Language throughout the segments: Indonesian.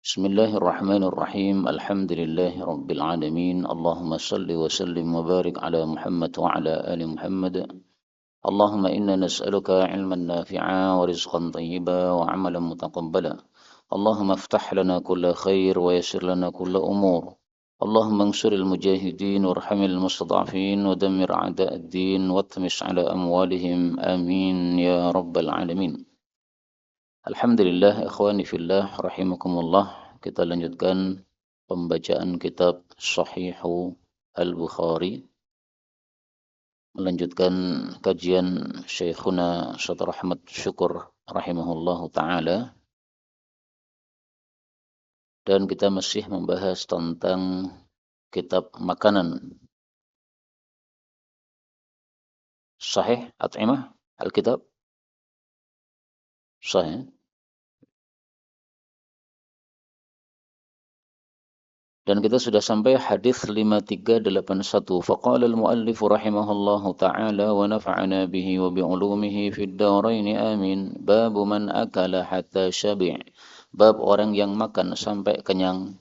Bismillahirrahmanirrahim. Alhamdulillahi rabbil alamin. Allahumma salli wa sallim wa barik ala Muhammad wa ala ali Muhammad. Allahumma inna nas'aluka ilman nafi'a wa rizqan tayyiba wa amalan mutaqabbala. Allahumma iftah lana kulla khair wa yassir lana kulla umur. Allahumma ansuril mujahidin warhamil mustad'afin wa dammir a'da'ad din wa tmis ala amwalihim. Amin ya rabbal alamin. Alhamdulillah, ikhwani fillah, rahimakumullah. Kita lanjutkan pembacaan kitab Sahihu Al-Bukhari. Melanjutkan kajian Syekhuna Syaikhul Ahmad Syukur rahimahullahu ta'ala. Dan kita masih membahas tentang kitab makanan. Sahih At'imah Al-Kitab? Sahih. Dan kita sudah sampai hadis 5381. Faqala al-muallif rahimahullahu ta'ala wa nafa'ana bihi wa bi'ulumihi fid dharain amin. Bab man akala hatta syabi'. Bab orang yang makan sampai kenyang.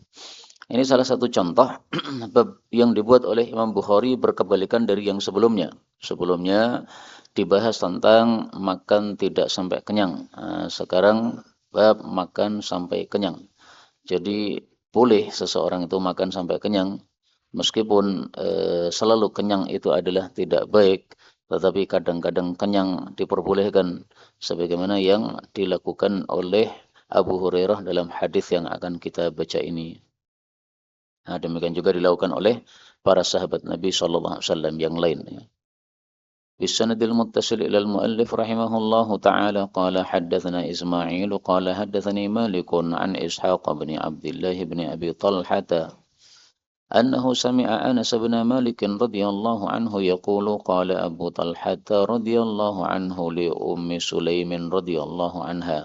Ini salah satu contoh bab yang dibuat oleh Imam Bukhari berkebalikan dari yang sebelumnya. Sebelumnya dibahas tentang makan tidak sampai kenyang. Sekarang bab makan sampai kenyang. Jadi boleh seseorang itu makan sampai kenyang, meskipun selalu kenyang itu adalah tidak baik, tetapi kadang-kadang kenyang diperbolehkan, sebagaimana yang dilakukan oleh Abu Hurairah dalam hadis yang akan kita baca ini. Nah, demikian juga dilakukan oleh para sahabat Nabi SAW yang lain. بالسند المتصل إلى المؤلف رحمه الله تعالى قال حدثنا إسماعيل قال حدثني مالك عن إسحاق بن عبد الله بن أبي طلحة أنه سمع أنس بن مالك رضي الله عنه يقول قال أبو طلحة رضي الله عنه لأم سليم رضي الله عنها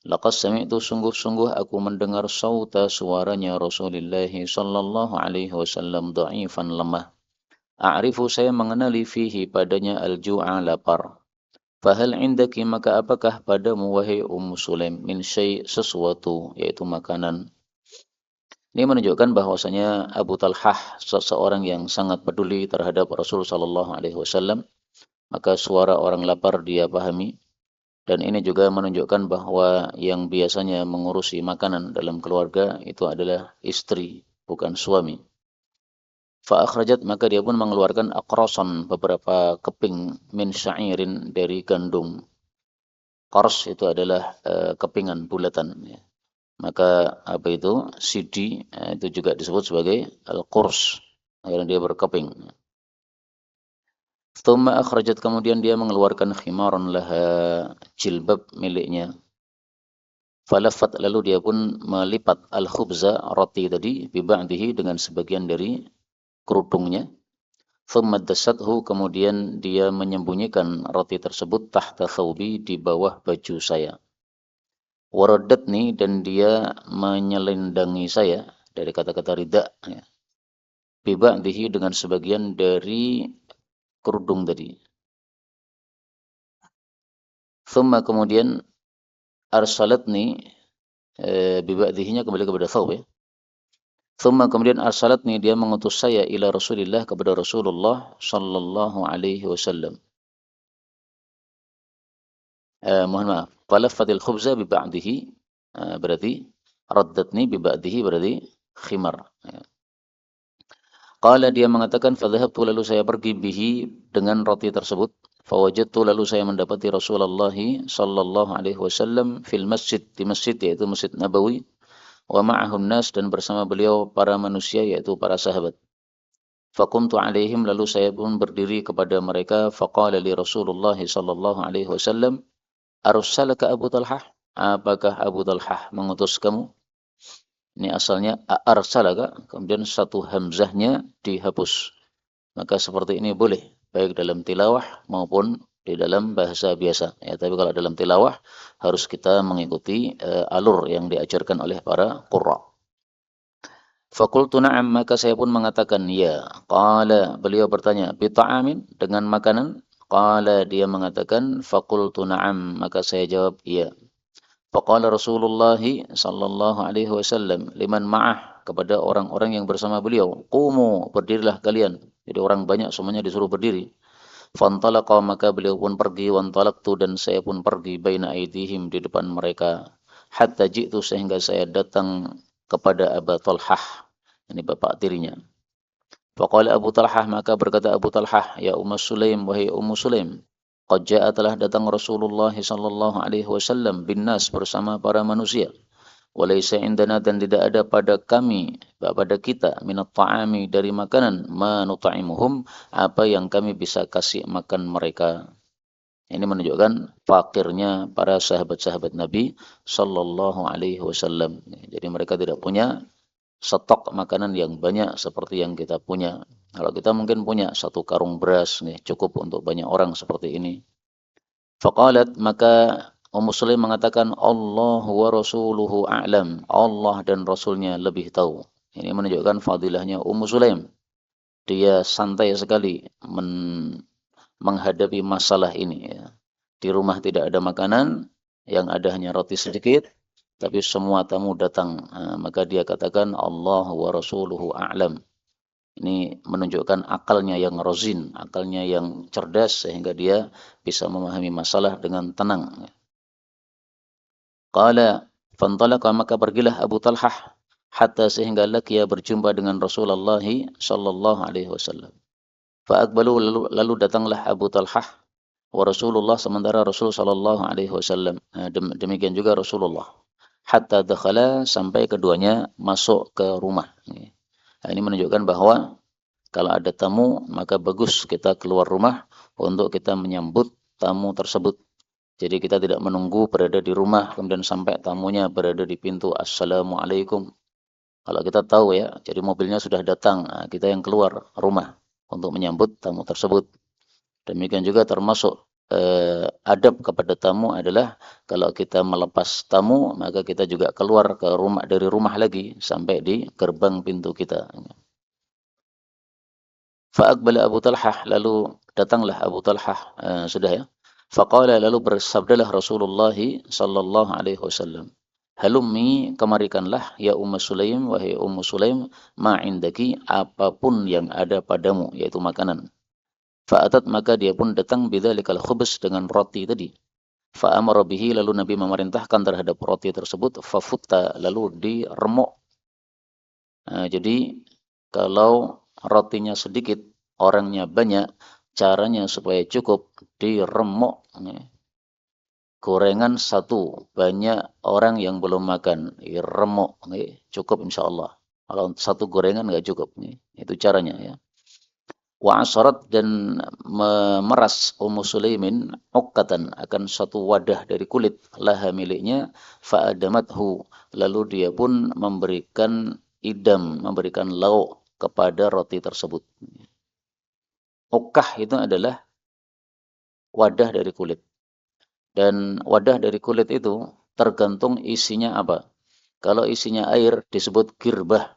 لقد سمعت sungguh-sungguh aku mendengar sauta suaranya Rasulullah sallallahu alaihi wasallam dhaifan lemah. A'rifu saya mengenali fihi padanya al-ju'a lapar. Fahal indaki maka apakah padamu wahai Ummu Sulaim min syai' sesuatu yaitu makanan. Ini menunjukkan bahwasanya Abu Talhah seseorang yang sangat peduli terhadap Rasul sallallahu alaihi wasallam, maka suara orang lapar dia pahami. Dan ini juga menunjukkan bahwa yang biasanya mengurusi makanan dalam keluarga itu adalah istri, bukan suami. Fa'akhrajat maka dia pun mengeluarkan aqrasan beberapa keping min sya'irin dari gandum. Qars itu adalah kepingan bulatan. Ya. Maka apa itu sidi itu juga disebut sebagai al-qurs karena dia berkeping. Thumma akhrajat kemudian dia mengeluarkan khimaran laha jilbab miliknya. Falafat lalu dia pun melipat al-khubza roti tadi biba'dihi dengan sebagian dari kerudungnya. Thumma dasathu kemudian dia menyembunyikan roti tersebut tahta thawbi di bawah baju saya. Waradatni dan dia menyelendangi saya dari kata-kata rida ya. Biba'dihi dengan sebagian dari kerudung tadi. Thumma kemudian arsalatni biba'dihinya kembali kepada thawb ya. Thumma kemudian arsalatni dia mengutus saya ila Rasulillah kepada Rasulullah sallallahu alaihi wasallam. Mohon maaf. Falaffatil khubza bi ba'dihi berarti raddatni bi ba'dihi berarti khimar. Qala dia mengatakan fadhahabtu lalu saya pergi bihi dengan roti tersebut. Fawajadtu lalu saya mendapati Rasulullah sallallahu alaihi wasallam fil masjid di masjid yaitu Masjid Nabawi. Wa ma'ahun nas dan bersama beliau para manusia yaitu para sahabat. Faqumtu alaihim lalu saya pun berdiri kepada mereka faqala li Rasulullah sallallahu alaihi wasallam arsalaka Abu Talhah apakah Abu Talhah mengutus kamu? Ini asalnya arsalaka kemudian satu hamzahnya dihapus. Maka seperti ini boleh baik dalam tilawah maupun di dalam bahasa biasa ya, tapi kalau dalam tilawah harus kita mengikuti alur yang diajarkan oleh para qurra. Faqultu na'am maka saya pun mengatakan ya. Qala beliau bertanya bi ta'amin dengan makanan. Qala dia mengatakan faqultu na'am maka saya jawab iya. Faqala Rasulullah sallallahu alaihi wasallam liman ma'ah, kepada orang-orang yang bersama beliau, qumu, berdirilah kalian. Jadi orang banyak semuanya disuruh berdiri. Fantalaqa, maka beliau pun pergi, wantalaqtu, dan saya pun pergi, baina aidihim, di depan mereka. Hatta ji'tu, sehingga saya datang kepada Abu Talhah, ini bapak tirinya. Faqala Abu Talhah, maka berkata Abu Talhah, ya Ummu Sulaim, wahai Ummu Sulaim, qad ja'a, telah datang Rasulullah sallallahu alaihi wasallam bin nas, bersama para manusia. Walaysa indana, dan tidak ada pada kami, pada kita, minat ta'ami, dari makanan, ma nut'imuhum, apa yang kami bisa kasih makan mereka. Ini menunjukkan fakirnya para sahabat-sahabat Nabi sallallahu alaihi wasallam. Jadi mereka tidak punya stok makanan yang banyak seperti yang kita punya. Kalau kita mungkin punya satu karung beras nih, cukup untuk banyak orang seperti ini. Faqalat, maka Ummu Sulaim mengatakan, Allah wa rasuluhu a'lam, Allah dan Rasulnya lebih tahu. Ini menunjukkan fadilahnya Ummu Sulaim. Dia santai sekali menghadapi masalah ini. Ya. Di rumah tidak ada makanan, yang ada hanya roti sedikit, tapi semua tamu datang. Maka dia katakan, Allah wa rasuluhu a'lam. Ini menunjukkan akalnya yang rozin, akalnya yang cerdas, sehingga dia bisa memahami masalah dengan tenang. Qala fantalaqa, maka pergilah Abu Talhah, hatta, sehingga laqiya, berjumpa dengan Rasulullah sallallahu alaihi wasallam. Fa'aqbalu, lalu datanglah Abu Talhah wa Rasulullah, sementara Rasul sallallahu alaihi wasallam. Demikian juga Rasulullah. Hatta dakhala, sampai keduanya masuk ke rumah. Ini menunjukkan bahwa kalau ada tamu, maka bagus kita keluar rumah untuk kita menyambut tamu tersebut. Jadi kita tidak menunggu berada di rumah, kemudian sampai tamunya berada di pintu, Assalamualaikum. Kalau kita tahu ya, jadi mobilnya sudah datang, kita yang keluar rumah untuk menyambut tamu tersebut. Demikian juga termasuk adab kepada tamu adalah kalau kita melepas tamu, maka kita juga keluar ke rumah, dari rumah lagi sampai di gerbang pintu kita. Fa'aqbala Abu Talhah, lalu datanglah Abu Talhah, sudah ya. Faqala, lalu bersabdalah Rasulullah sallallahu alaihi wasallam, halummi, kemarikanlah, ya Ummu Sulaim, wahai Ummu Sulaim, ma indaki, apapun yang ada padamu, yaitu makanan. Fa'atat, maka dia pun datang, bidzalikal khubz, dengan roti tadi. Fa'amara bihi, lalu Nabi memerintahkan terhadap roti tersebut, fafutta, lalu diremuk. Jadi kalau rotinya sedikit, orangnya banyak, caranya supaya cukup, diremuk. Gorengan satu, banyak orang yang belum makan, diremuk, cukup insya Allah. Kalau satu gorengan nggak cukup, itu caranya ya. Wa asyarat, dan memeras Ummu Sulaimin uqqatan, akan satu wadah dari kulit, laha, miliknya, fa'adamathu, lalu dia pun memberikan idam, memberikan lauk kepada roti tersebut. Ukkah itu adalah wadah dari kulit. Dan wadah dari kulit itu tergantung isinya apa. Kalau isinya air disebut girbah.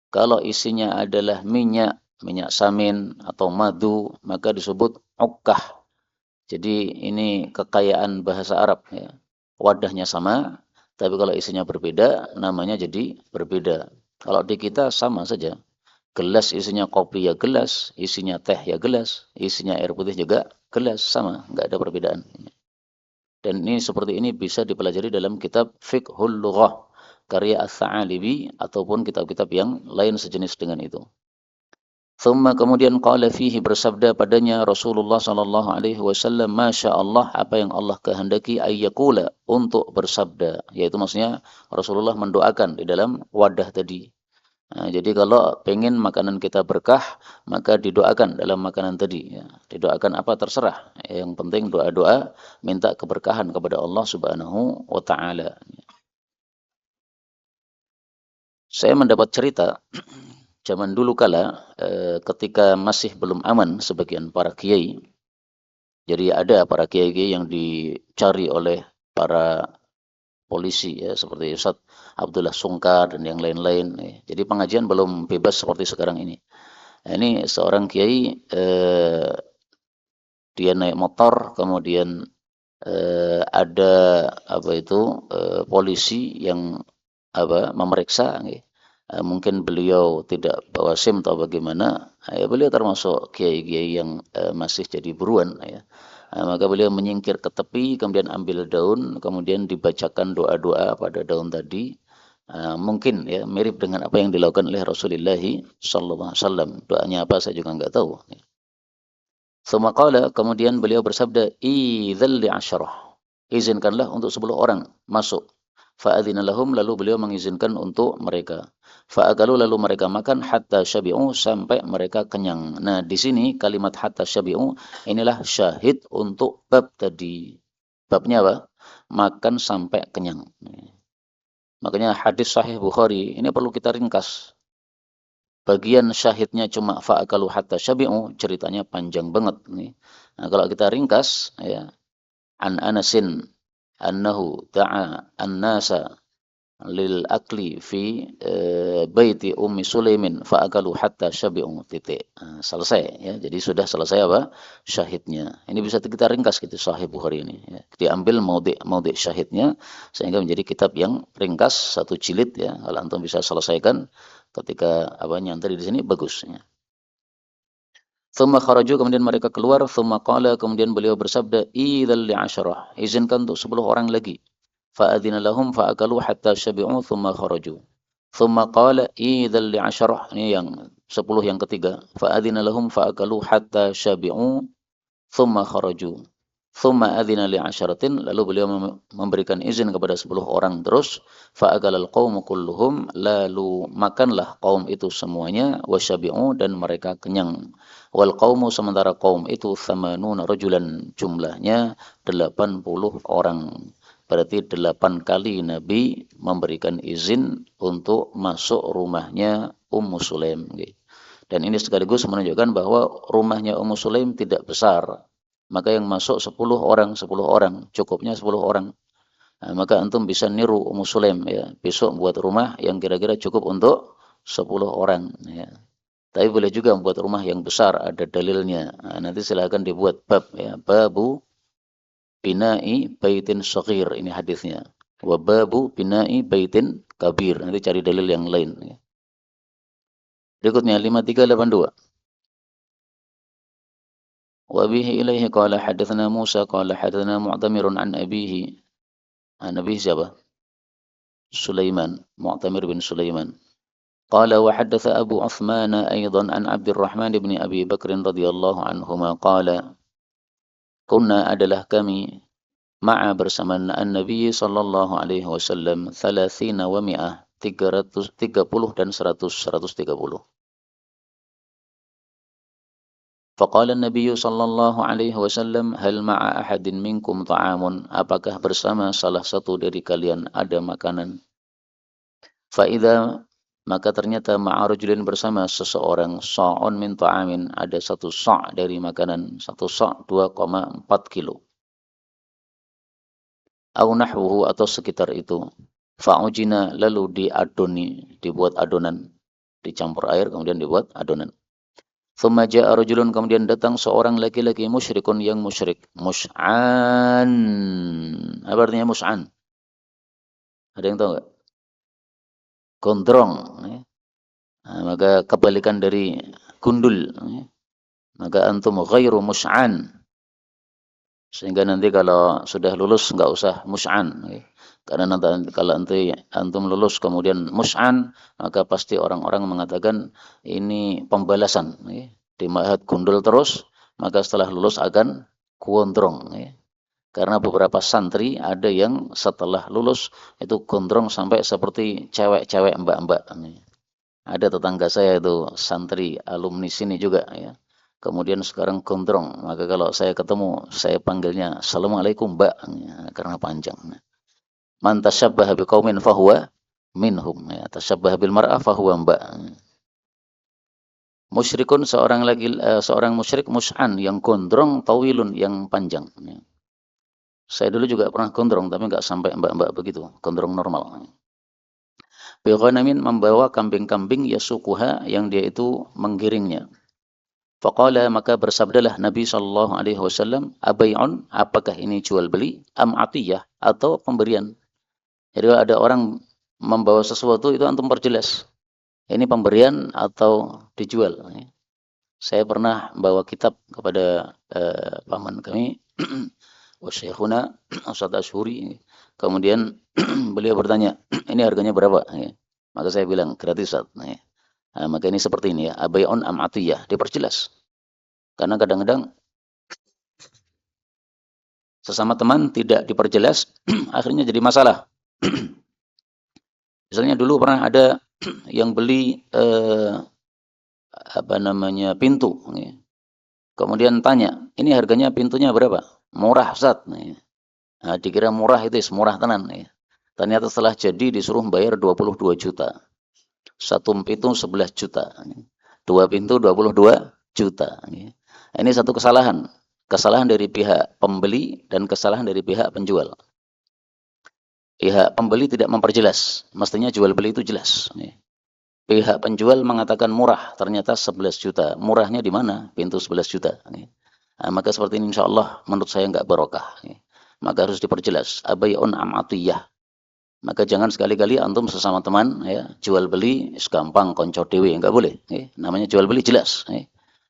Kalau isinya adalah minyak samin atau madu, maka disebut ukkah. Jadi ini kekayaan bahasa Arab ya. Wadahnya sama, tapi kalau isinya berbeda, namanya jadi berbeda. Kalau di kita sama saja. Gelas isinya kopi ya gelas, isinya teh ya gelas, isinya air putih juga gelas, sama, nggak ada perbedaan. Dan ini seperti ini bisa dipelajari dalam kitab Fiqhul Lughah karya Ats-Tsa'alibi ataupun kitab-kitab yang lain sejenis dengan itu. Thumma, kemudian qala fihi, bersabda padanya Rasulullah sallallahu alaihi wasallam, masya Allah, apa yang Allah kehendaki, ayyakula, untuk bersabda, yaitu maksudnya Rasulullah mendoakan di dalam wadah tadi. Jadi kalau pengen makanan kita berkah, maka didoakan dalam makanan tadi. Ya. Didoakan apa terserah. Yang penting doa-doa minta keberkahan kepada Allah Subhanahu wa Ta'ala. Saya mendapat cerita zaman dulu kala ketika masih belum aman sebagian para kiai. Jadi ada para kiai-kiai yang dicari oleh para polisi ya, seperti Ustaz Abdullah Sungkar dan yang lain-lain. Jadi pengajian belum bebas seperti sekarang ini. Nah, ini seorang kiai dia naik motor, kemudian ada apa itu polisi yang apa memeriksa, mungkin beliau tidak bawa SIM atau bagaimana, ya beliau termasuk kiai-kiai yang masih jadi buruan, ya. Maka beliau menyingkir ke tepi, kemudian ambil daun, kemudian dibacakan doa-doa pada daun tadi. Mungkin ya mirip dengan apa yang dilakukan oleh Rasulullah Sallallahu Alaihi Wasallam. Doanya apa saya juga nggak tahu. Tsumma qala, kemudian beliau bersabda, idzal li asyarah. Izinkanlah untuk 10 orang masuk. Fa'adzina lahum, lalu beliau mengizinkan untuk mereka. Fa'akalu, lalu mereka makan hatta syabi'u, sampai mereka kenyang. Nah, di sini kalimat hatta syabi'u inilah syahid untuk bab tadi. Babnya apa? Makan sampai kenyang. Makanya hadis sahih Bukhari ini perlu kita ringkas. Bagian syahidnya cuma fa'akalu hatta syabi'u, ceritanya panjang banget nih. Nah, kalau kita ringkas ya, an Anasin annahu da'a an-nasa lil akli fi baiti Ummi Sulaimin fa'akalu hatta syabi'u titik. Nah, selesai ya. Jadi sudah selesai apa? Syahidnya. Ini bisa kita ringkas gitu Sahih Bukhari ini ya. Diambil maudhi syahidnya sehingga menjadi kitab yang ringkas, satu jilid ya. Kalau antum bisa selesaikan ketika apa nyantri di sini bagus ya. Thumma kharaju, kemudian mereka keluar, thumma qala, kemudian beliau bersabda, idzal li'asyarah, izinkan untuk 10 orang lagi. Fa'adzina lahum fa'akalu hatta syabi'u thumma kharaju. Thumma qala idzal li'asyarah, ini yang 10 yang ketiga. Fa'adzina lahum fa'akalu hatta syabi'u thumma kharaju. Thumma adzina li'asyaratin, lalu beliau memberikan izin kepada 10 orang terus. Fa'akalal qawmu kulluhum, lalu makanlah kaum itu semuanya, wasyabi'u, dan mereka kenyang. Wal qawmu, sementara kaum itu thamanuna rajulan, jumlahnya 80 orang. Berarti 8 kali Nabi memberikan izin untuk masuk rumahnya Ummu Sulaim. Dan ini sekaligus menunjukkan bahwa rumahnya Ummu Sulaim tidak besar. Maka yang masuk 10 orang, 10 orang, cukupnya 10 orang. Nah, maka antum bisa niru Ummu Sulaim ya. Besok buat rumah yang kira-kira cukup untuk 10 orang ya. Tapi boleh juga membuat rumah yang besar, ada dalilnya. Nah, nanti silahkan dibuat bab ya. Babu bina'i baitin shaghir, ini hadisnya. Wa babu bina'i baitin kabir. Nanti cari dalil yang lain ya. Berikutnya 5382. وبه إليه قال حدثنا موسى قال حدثنا معتمر عن أبيه عن أبيه siapa? سليمان معتمر بن سليمان قال وحدث أبو عثمان أيضا عن عبد الرحمن بن أبي بكر رضي الله عنهما قال كنا adalah kami ma'a bersama Nabi sallallahu alaihi wasallam 30 wa mi'ah 330 dan 130. Faqala Nabi sallallahu alaihi wasallam hal ma'a ahadin minkum ta'amun, apakah bersama salah satu dari kalian ada makanan? Fa idza, maka ternyata ma'a rajulin, bersama seseorang, sa'un min ta'amin, ada satu sa' dari makanan, satu sa' 2,4 kilo. Au nahwuhu, atau sekitar itu. Fa'ujina, lalu diadoni, dibuat adonan, dicampur air kemudian dibuat adonan. Thumma ja'a rajulun, kemudian datang seorang laki-laki musyrikun yang musyrik. Mus'an. Apa artinya mus'an? Ada yang tahu enggak? Gondrong. Nah, maka kebalikan dari gundul. Maka antum ghairu mus'an. Sehingga nanti kalau sudah lulus enggak usah mus'an. Karena nanti kalau nanti antum lulus kemudian mus'an, maka pasti orang-orang mengatakan ini pembalasan. Di ma'had gundul terus, maka setelah lulus akan gondrong. Karena beberapa santri ada yang setelah lulus itu gondrong sampai seperti cewek-cewek mbak-mbak. Ada tetangga saya itu santri alumni sini juga ya. Kemudian sekarang gondrong, maka kalau saya ketemu saya panggilnya assalamualaikum mbak ya, karena panjang. Man tasyabbaha biqaumin fahuwa minhum ya, tasyabbaha bil mar'ah fahuwa mbak. Musyrikun, seorang musyrik, mus'an yang gondrong, tawilun yang panjang. Saya dulu juga pernah gondrong tapi enggak sampai mbak-mbak begitu, gondrong normal. Bi ghanamin, membawa kambing-kambing yasukuha yang dia itu menggiringnya. Faqala, maka bersabdalah Nabi sallallahu alaihi wasallam, "Abai'un, apakah ini jual beli, am atiyah, atau pemberian?" Jadi kalau ada orang membawa sesuatu itu antum perjelas. Ini pemberian atau dijual. Saya pernah bawa kitab kepada paman kami, Wasyekhuna Ustaz Ashuri. Kemudian beliau bertanya, ini harganya berapa? Maka saya bilang, gratis Ustaz. Nah, maka ini seperti ini ya, abai'un am atiyah, diperjelas. Karena kadang-kadang sesama teman tidak diperjelas, akhirnya jadi masalah. Misalnya dulu pernah ada yang beli pintu. Kemudian tanya, ini harganya pintunya berapa? Murah Ustaz. Nah, dikira murah itu murah tenan. Ternyata setelah jadi disuruh bayar 22 juta. Satu pintu 11 juta. Dua pintu 22 juta. Ini satu kesalahan. Kesalahan dari pihak pembeli dan kesalahan dari pihak penjual. Pihak pembeli tidak memperjelas. Mestinya jual beli itu jelas. Pihak penjual mengatakan murah, ternyata 11 juta. Murahnya di mana? Pintu 11 juta. Nah, maka seperti ini insya Allah menurut saya nggak barokah. Maka harus diperjelas. Abai'un am atiyah. Maka jangan sekali-kali antum sesama teman ya, jual beli gampang konco dewe, nggak boleh. Namanya jual beli jelas.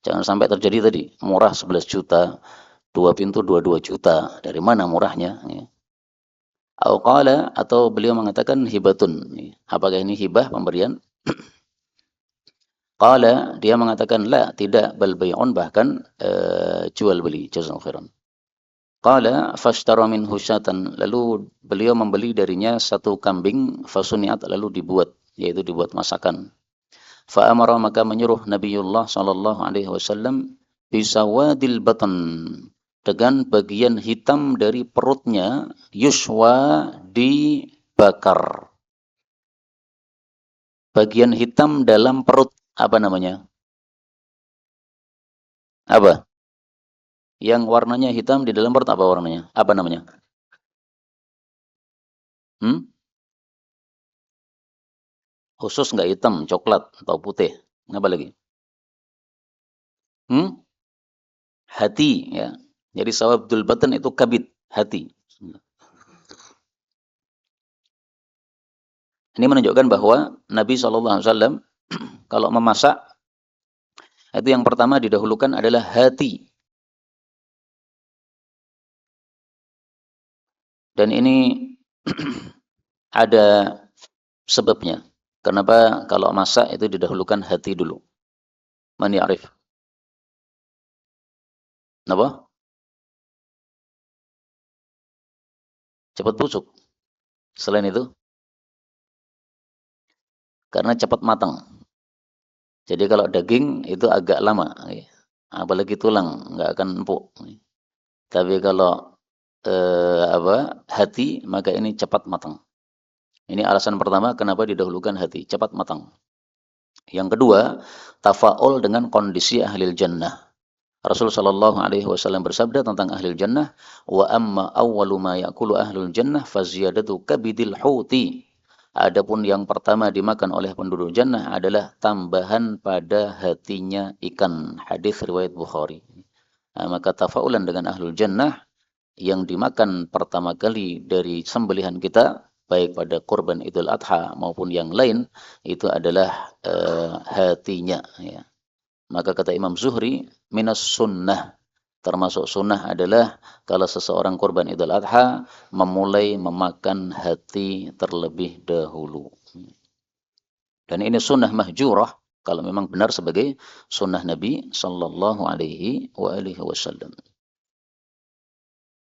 Jangan sampai terjadi tadi murah 11 juta, dua pintu 22 juta. Dari mana murahnya? Atau beliau mengatakan hibatun. Apakah ini hibah pemberian? Qala, dia mengatakan la, tidak, bal bai'un, bahkan jual beli. Jazakallahu khairan. Qala fashtara minhu syatan, lalu beliau membeli darinya satu kambing, fasuniat, lalu dibuat, yaitu dibuat masakan. Fa amara, maka menyuruh Nabiullah sallallahu alaihi wasallam bisawadil batan, dengan bagian hitam dari perutnya, yuswa, dibakar. Bagian hitam dalam perut, apa namanya? Apa? Yang warnanya hitam di dalam perut apa warnanya? Apa namanya? Khusus nggak hitam, coklat atau putih? Apa lagi? Hati ya. Jadi sawabdul batan itu kabid, hati. Ini menunjukkan bahwa Nabi SAW kalau memasak itu yang pertama didahulukan adalah hati. Dan ini ada sebabnya. Kenapa kalau masak itu didahulukan hati dulu? Man ya'rif? Kenapa? Cepat busuk. Selain itu, karena cepat matang. Jadi kalau daging itu agak lama, apalagi tulang nggak akan empuk. Tapi kalau hati, maka ini cepat matang. Ini alasan pertama kenapa didahulukan hati, cepat matang. Yang kedua, tafaul dengan kondisi ahlil jannah. Rasul sallallahu alaihi wasallam bersabda tentang ahlil jannah, wa amma awwalu ma ya'kulu ahlul jannah faziyadatu kabidil huti. Adapun yang pertama dimakan oleh penduduk jannah adalah tambahan pada hatinya ikan. Hadis riwayat Bukhari. Nah, maka tafaulan dengan ahlul jannah, yang dimakan pertama kali dari sembelihan kita, baik pada kurban Idul Adha maupun yang lain, itu adalah hatinya. Ya. Maka kata Imam Zuhri, minas sunnah, termasuk sunnah adalah kalau seseorang kurban Idul Adha memulai memakan hati terlebih dahulu. Dan ini sunnah mahjurah kalau memang benar sebagai sunnah Nabi sallallahu alaihi wasallam.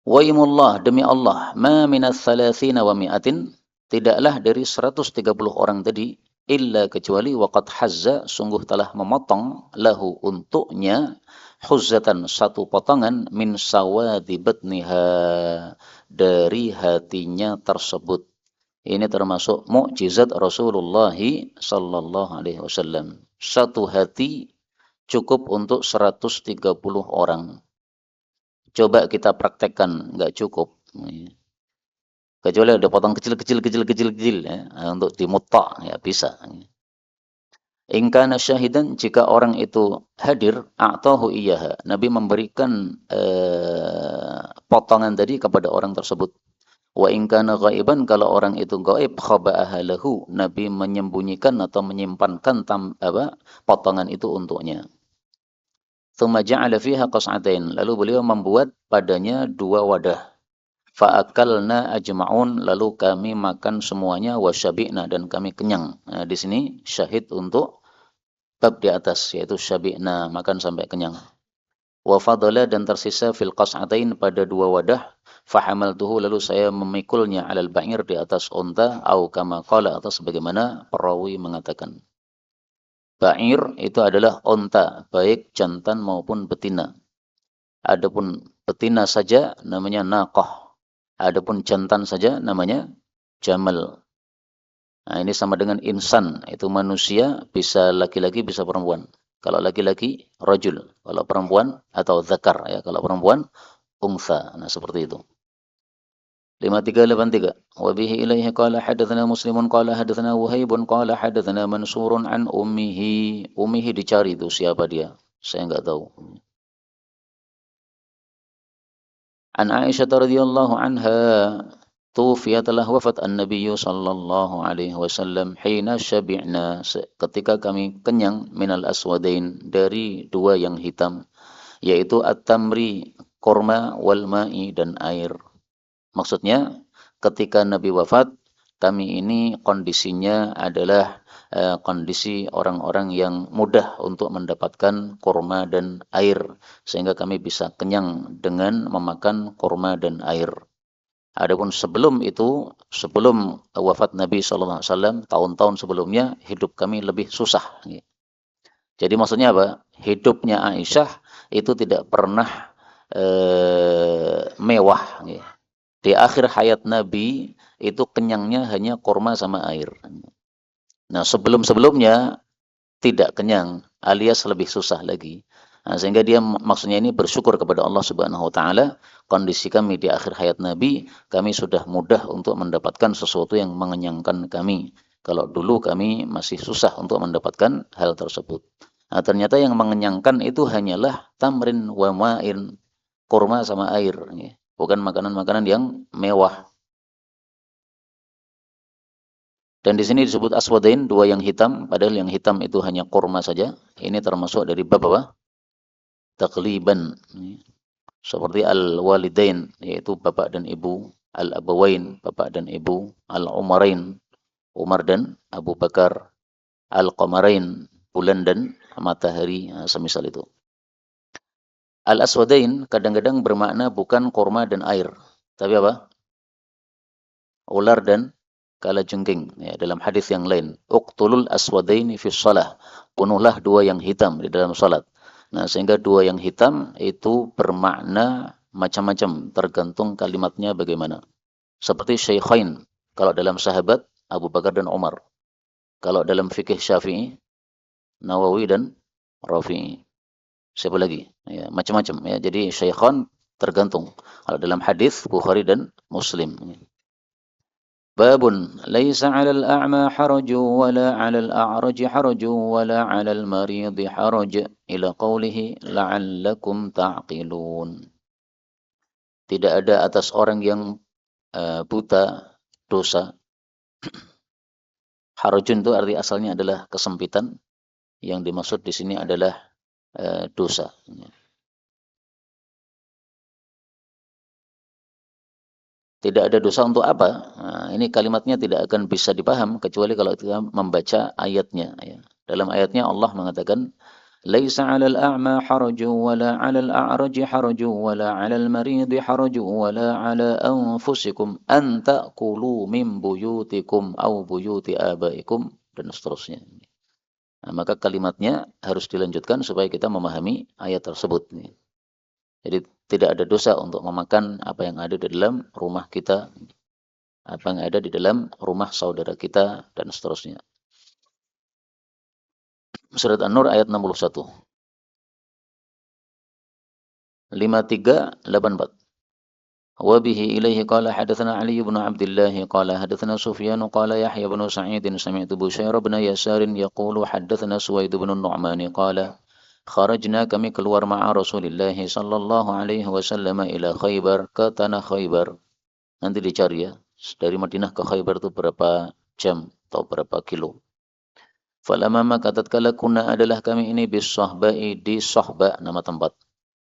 Waimullah, demi Allah, ma minas salasina wa mi'atin, tidaklah dari 130 orang tadi, illa kecuali waqad hazza, sungguh telah memotong, lahu untuknya, huzzatan, satu potongan, min sawadi batniha, dari hatinya tersebut. Ini termasuk mukjizat Rasulullah sallallahu alaihi wasallam. Satu hati cukup untuk 130 orang. Coba kita praktekkan, nggak cukup. Kecuali ada potong kecil ya, untuk dimutta, ya bisa. In kana syahidan, jika orang itu hadir, a'tahu iyyaha. Nabi memberikan potongan tadi kepada orang tersebut. Wa in kana ghaiban, kalau orang itu gaib, khaba'aha lahu. Nabi menyembunyikan atau menyimpankan potongan itu untuknya. Tsumma ja'ala fiha qas'atain. Lalu beliau membuat padanya dua wadah. Fa'akalna ajma'un, lalu kami makan semuanya, wasyabi'na, dan kami kenyang. Nah, di sini syahid untuk bab di atas, yaitu syabi'na, makan sampai kenyang. Wa fadala, dan tersisa fil qas'atain, pada dua wadah. Fahamaltuhu, lalu saya memikulnya alal ba'ir, di atas unta, au kama qala, atau sebagaimana perawi mengatakan. Ba'ir itu adalah unta, baik jantan maupun betina. Adapun betina saja namanya naqah. Adapun jantan saja namanya jamal. Nah, ini sama dengan insan, itu manusia, bisa laki-laki bisa perempuan. Kalau laki-laki rajul, kalau perempuan atau zakar ya, kalau perempuan unsa. Nah, seperti itu. 5383. Wa bihi ilaihi qala hadatsana Muslimun qala hadatsana Wahaibun qala hadatsana Mansurun an ummihi. Ummihi dicari itu siapa dia? Saya enggak tahu. An Aisyah radhiyallahu anha, tufiya, telah wafat an-Nabiy sallallahu alaihi wasallam hina syabi'na, ketika kami kenyang, minal aswadain, dari dua yang hitam, yaitu at-tamri, korma, wal ma'i, dan air. Maksudnya ketika Nabi wafat, kami ini kondisinya adalah kondisi orang-orang yang mudah untuk mendapatkan kurma dan air, sehingga kami bisa kenyang dengan memakan kurma dan air. Adapun sebelum itu, sebelum wafat Nabi SAW, tahun-tahun sebelumnya, hidup kami lebih susah. Jadi maksudnya apa? Hidupnya Aisyah itu tidak pernah mewah. Di akhir hayat Nabi, itu kenyangnya hanya kurma sama air. Nah, sebelum-sebelumnya tidak kenyang, alias lebih susah lagi. Nah, sehingga dia maksudnya ini bersyukur kepada Allah Subhanahu wa taala, kondisi kami di akhir hayat Nabi, kami sudah mudah untuk mendapatkan sesuatu yang mengenyangkan kami. Kalau dulu kami masih susah untuk mendapatkan hal tersebut. Nah, ternyata yang mengenyangkan itu hanyalah tamrin wa ma'in, kurma sama air, bukan makanan-makanan yang mewah. Dan di sini disebut aswadain, dua yang hitam, padahal yang hitam itu hanya kurma saja. Ini termasuk dari bab apa? Takliban. Seperti al-walidain, yaitu bapak dan ibu. Al-abawain, bapak dan ibu. Al-umarain, Umar dan Abu Bakar. Al-qamarain, bulan dan matahari, semisal itu. Al-aswadain kadang-kadang bermakna bukan kurma dan air, tapi apa? Ular dan kalajengking, ya, dalam hadis yang lain, uqtulul aswadaini fi shalah, bunuhlah dua yang hitam di dalam salat. Nah, sehingga dua yang hitam itu bermakna macam-macam, tergantung kalimatnya bagaimana. Seperti Syaikhain kalau dalam sahabat Abu Bakar dan Umar. Kalau dalam fikih Syafi'i, Nawawi dan Rafi'i. Siapa lagi? Ya, macam-macam ya. Jadi Syaikhan tergantung. Kalau dalam hadis Bukhari dan Muslim. Babun laisa 'alal a'ma haraju wala 'alal a'raji haraju wala 'alal maridi haraj, ila qawlihi la'allakum ta'qilun. Tidak ada atas orang yang buta dosa. Harajun itu arti asalnya adalah kesempitan, yang dimaksud di sini adalah dosa. Tidak ada dosa untuk apa? Nah, ini kalimatnya tidak akan bisa dipaham kecuali kalau kita membaca ayatnya. Ya. Dalam ayatnya Allah mengatakan, "Laisa 'alal a'ma haraju wala 'alal a'raji haraju wala 'alal maridi haraju wala 'ala anfusikum an ta'kulu min buyutikum aw buyuti abaikum," dan seterusnya. Nah, maka kalimatnya harus dilanjutkan supaya kita memahami ayat tersebut. Jadi tidak ada dosa untuk memakan apa yang ada di dalam rumah kita, apa yang ada di dalam rumah saudara kita, dan seterusnya. Surat An-Nur ayat 61. 5384. وبه إليه قال حدثنا علي بن عبد الله قال حدثنا سفيان قال يحيى بن سعيد سمعت بشير بن يسار يقول حدثنا سويد بن النعمان قال خرجنا kami keluar ma'a Rasulillah sallallahu alaihi wasallam ila Khaybar ke tanah Khaybar. Nanti dicari ya, dari Madinah ke Khaybar itu berapa jam atau berapa kilo. Falamma maka tatkala kunna adalah kami ini bis Sahba'i di Sahba nama tempat.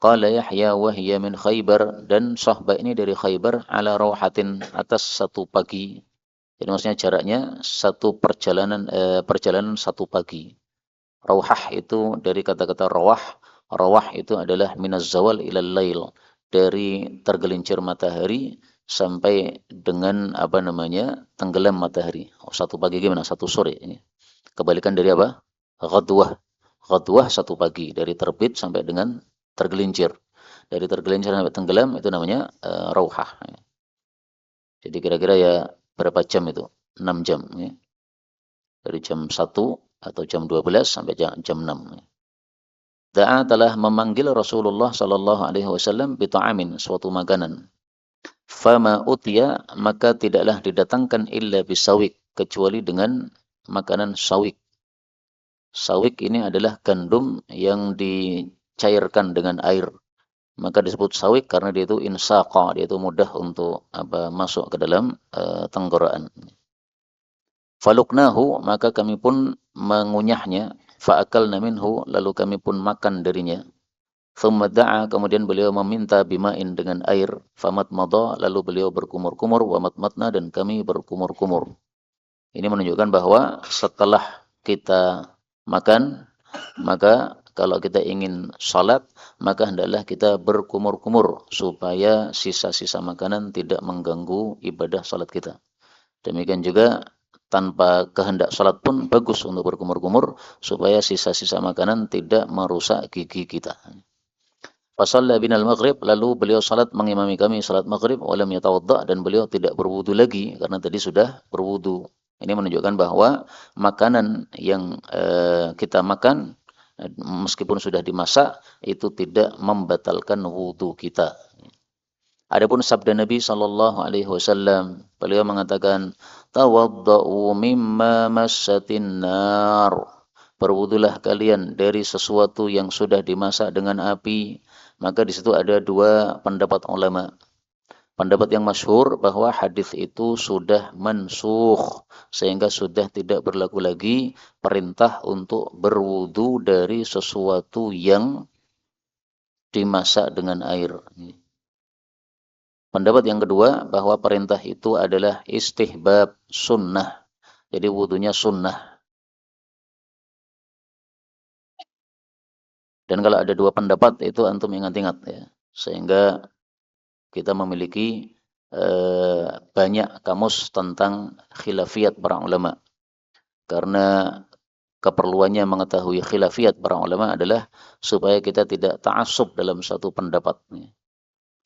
Qala Yahya wa hiya min Khaybar, dan Sahba ini dari Khaybar ala rawhatin atas satu pagi. Jadi maksudnya jaraknya satu perjalanan satu pagi. Rawhah itu dari kata-kata rawah. Rawah itu adalah minaz zawal ilal lail, dari tergelincir matahari sampai dengan apa namanya tenggelam matahari. Oh, satu pagi gimana? Satu sore ini. Kebalikan dari apa? Ghadwah. Ghadwah satu pagi, dari terbit sampai dengan tergelincir. Dari tergelincir sampai tenggelam itu namanya rauhah. Jadi kira-kira ya berapa jam itu? 6 jam. Ya. Dari jam 1 atau jam 12 sampai jam 6. Ya. Da'a telah memanggil Rasulullah sallallahu alaihi wasallam bita'amin, suatu makanan. Fama utiya, maka tidaklah didatangkan illa bisawik, kecuali dengan makanan sawik. Sawik ini adalah gandum yang dicairkan dengan air. Maka disebut sawik karena dia itu insaqa, dia itu mudah untuk masuk ke dalam tenggorokan. Faluknahu, maka kami pun mengunyahnya. Fa'akalna minhu, lalu kami pun makan darinya. Thumma da'a, kemudian beliau meminta bima'in dengan air. Famatmadha, lalu beliau berkumur-kumur. Wamatmatna, dan kami berkumur-kumur. Ini menunjukkan bahwa setelah kita makan, maka kalau kita ingin salat, maka hendaklah kita berkumur-kumur supaya sisa-sisa makanan tidak mengganggu ibadah salat kita. Demikian juga tanpa kehendak salat pun bagus untuk berkumur-kumur supaya sisa-sisa makanan tidak merusak gigi kita. Fasalla binal maghrib, lalu beliau salat mengimami kami salat maghrib, walam yatawadda, dan beliau tidak berwudu lagi karena tadi sudah berwudu. Ini menunjukkan bahwa makanan yang kita makan meskipun sudah dimasak itu tidak membatalkan wudu kita. Adapun sabda Nabi sallallahu alaihi wasallam, beliau mengatakan, "Tawaddau mimma massatin nar." Berwudulah kalian dari sesuatu yang sudah dimasak dengan api. Maka di situ ada dua pendapat ulama. Pendapat yang masyhur bahwa hadis itu sudah mansukh, sehingga sudah tidak berlaku lagi perintah untuk berwudu dari sesuatu yang dimasak dengan air. Pendapat yang kedua bahwa perintah itu adalah istihbab, sunnah. Jadi wudunya sunnah. Dan kalau ada dua pendapat itu antum ingat-ingat ya. Sehingga kita memiliki banyak kamus tentang khilafiyat para ulama. Karena keperluannya mengetahui khilafiyat para ulama adalah supaya kita tidak ta'assub dalam satu pendapat.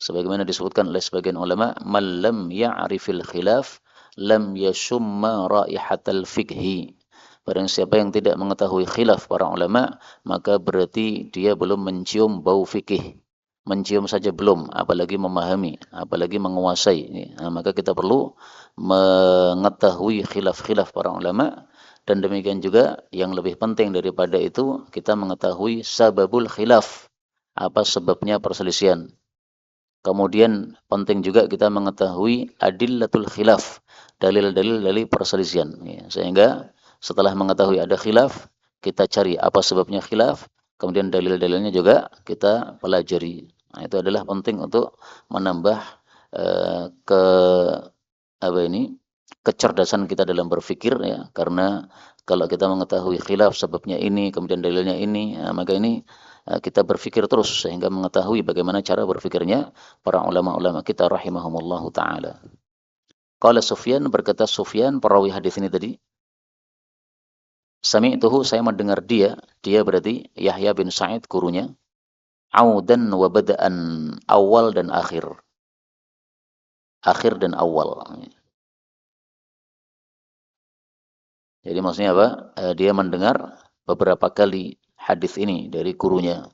Sebagaimana disebutkan oleh sebagian ulama, "Man lam ya'rifil khilaf lam yashumma raihatal fiqhi." Barang siapa yang tidak mengetahui khilaf para ulama, maka berarti dia belum mencium bau fikih. Mencium saja belum, apalagi memahami, apalagi menguasai. Nah, maka kita perlu mengetahui khilaf-khilaf para ulama, dan demikian juga yang lebih penting daripada itu, kita mengetahui sababul khilaf, apa sebabnya perselisihan. Kemudian penting juga kita mengetahui adillatul khilaf, dalil-dalil dari perselisihan. Sehingga setelah mengetahui ada khilaf, kita cari apa sebabnya khilaf, kemudian dalil-dalilnya juga kita pelajari. Nah, itu adalah penting untuk menambah ke kecerdasan kita dalam berpikir ya, karena kalau kita mengetahui khilaf sebabnya ini, kemudian dalilnya ini, maka ini kita berpikir terus sehingga mengetahui bagaimana cara berpikirnya para ulama-ulama kita rahimahumullahu taala. Qala Sufyan, berkata Sufyan perawi hadis ini tadi, sami'tuhu, saya mendengar dia berarti Yahya bin Sa'id gurunya, audan wa bada'an, awal dan akhir. Akhir dan awal. Jadi maksudnya apa? Dia mendengar beberapa kali hadis ini dari gurunya.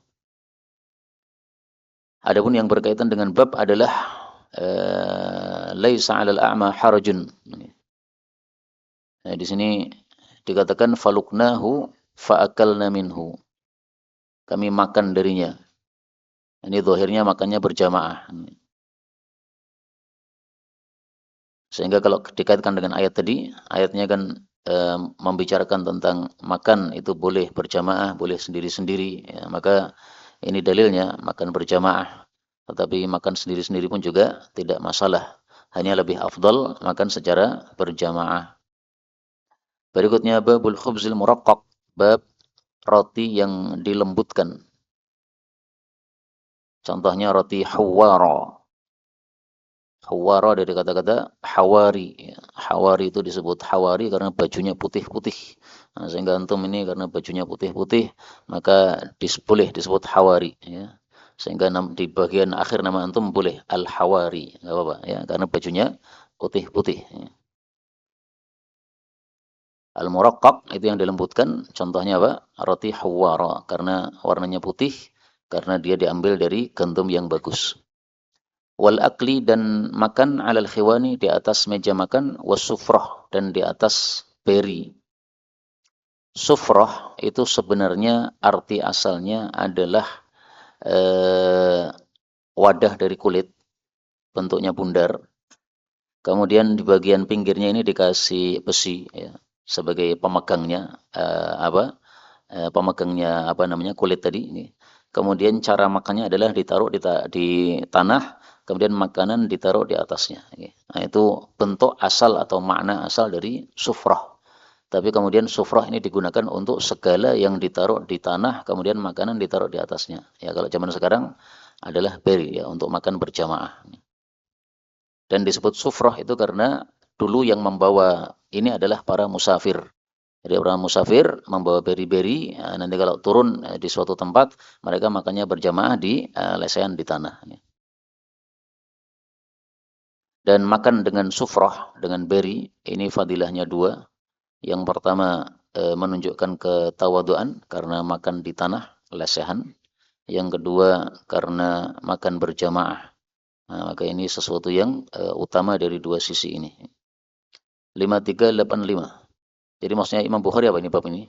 Adapun yang berkaitan dengan bab adalah laisa 'alal a'ma harajun. Nah, di sini dikatakan faluknahu fa'akalna minhu. Kami makan darinya. Ini zahirnya makannya berjamaah. Sehingga kalau dikaitkan dengan ayat tadi, ayatnya kan membicarakan tentang makan itu boleh berjamaah, boleh sendiri-sendiri. Ya, maka ini dalilnya makan berjamaah. Tetapi makan sendiri-sendiri pun juga tidak masalah. Hanya lebih afdal makan secara berjamaah. Berikutnya babul khubzil muraqqaq, bab roti yang dilembutkan. Contohnya roti hawara. Hawara dari kata-kata hawari. Hawari itu disebut hawari karena bajunya putih-putih. Nah, sehingga antum ini karena bajunya putih-putih, maka boleh disebut hawari. Ya. Sehingga di bagian akhir nama antum boleh al-hawari. Nggak apa-apa. Ya, karena bajunya putih-putih. Ya. Al-muraqqaq itu yang dilembutkan. Contohnya apa? Roti hawara. Karena warnanya putih. Karena dia diambil dari gandum yang bagus. Wal akli dan makan alal khiwani di atas meja makan, wasufrah dan di atas beri. Sufrah itu sebenarnya arti asalnya adalah wadah dari kulit, bentuknya bundar. Kemudian di bagian pinggirnya ini dikasih besi ya, sebagai pemegangnya pemegangnya apa namanya kulit tadi. Kemudian cara makannya adalah ditaruh di tanah, kemudian makanan ditaruh di atasnya. Nah, itu bentuk asal atau makna asal dari sufrah. Tapi kemudian sufrah ini digunakan untuk segala yang ditaruh di tanah, kemudian makanan ditaruh di atasnya. Ya, kalau zaman sekarang adalah beri ya untuk makan berjamaah. Dan disebut sufrah itu karena dulu yang membawa ini adalah para musafir. Jadi orang musafir membawa beri-beri, nanti kalau turun di suatu tempat, mereka makannya berjamaah di lesehan di tanah. Dan makan dengan sufrah, dengan beri, ini fadilahnya dua. Yang pertama menunjukkan ketawaduan karena makan di tanah, lesehan. Yang kedua karena makan berjamaah. Nah, maka ini sesuatu yang utama dari dua sisi ini. 5385. Jadi maksudnya Imam Bukhari apa ini bab ini?